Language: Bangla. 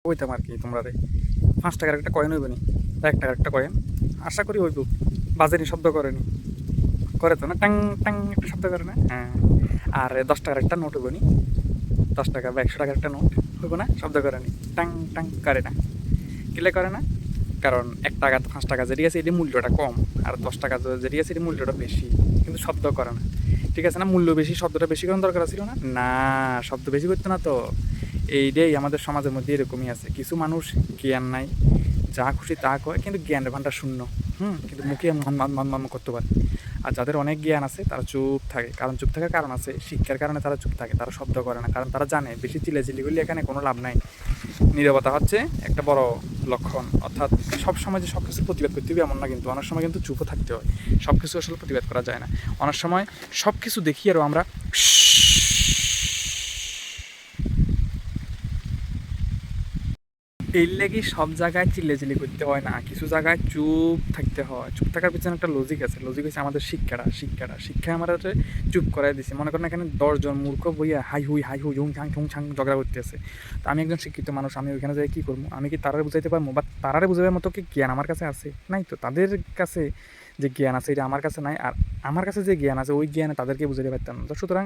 কইতাম আর কি তোমরা রে 5 টাকার একটা কয়েন হইব নি, 1 টাকার একটা কয়েন আশা করি হইব। বাজেনি শব্দ করেনি, করে তো না, টাং টাং একটা শব্দ করে না, হ্যাঁ। আর 10 টাকার একটা নোট হইব নি, 10 টাকা বা 100 টাকার একটা নোট হইব না, শব্দ করেনি, টাং টাং করে না। কিলে করে না? কারণ 1 টাকা তো 5 টাকা যেটি আছে এটি মূল্যটা কম, আর 10 টাকা যেটি আছে এটি মূল্যটা বেশি, কিন্তু শব্দ করে না। ঠিক আছে না, মূল্য বেশি শব্দটা বেশি করার দরকার ছিল না, না শব্দ বেশি করতো না তো। এইটাই আমাদের সমাজের মধ্যে এরকমই আছে, কিছু মানুষ জ্ঞান নাই, যা খুশি তা কয়, কিন্তু জ্ঞানের ভান্ডার শূন্য। কিন্তু মুখে মান করতে পারে। আর যাদের অনেক জ্ঞান আছে তারা চুপ থাকে, কারণ চুপ থাকার কারণ আছে, শিক্ষার কারণে তারা চুপ থাকে, তারা শব্দ করে না, কারণ তারা জানে বেশি চিল্লাচিল্লি করলে এখানে কোনো লাভ নাই। নীরবতা হচ্ছে একটা বড় লক্ষণ। অর্থাৎ সব সময় যে সব কিছু প্রতিবাদ করতে হবে এমন না, কিন্তু অনেক সময় কিন্তু চুপও থাকতে হয়। সব কিছু আসলে প্রতিবাদ করা যায় না। অনেক সময় সব কিছু দেখি আরও আমরা এর লেগে সব জায়গায় চিল্লাচিল্লি করতে হয় না, কিছু জায়গায় চুপ থাকতে হয়। চুপ থাকার পিছনে একটা লজিক আছে, লজিক হচ্ছে আমাদের শিক্ষা আমাদের চুপ করাই দিছে। মনে করেন এখানে 10 জন মূর্খ বইয়া হাই হুই হুং ছাং ঠুং ছাং ঝগড়া করতেছে, তো আমি একজন শিক্ষিত মানুষ, আমি ওইখানে যাই কী করবো? আমি কি তারারে বুঝাইতে পারবো? বা তারারে বুঝাবার মতো কি জ্ঞান আমার কাছে আছে? নাই তো। তাদের কাছে যে জ্ঞান আছে এটা আমার কাছে নাই, আর আমার কাছে যে জ্ঞান আছে ওই জ্ঞানে তাদেরকে বুঝাইতে পারতাম না। তো সুতরাং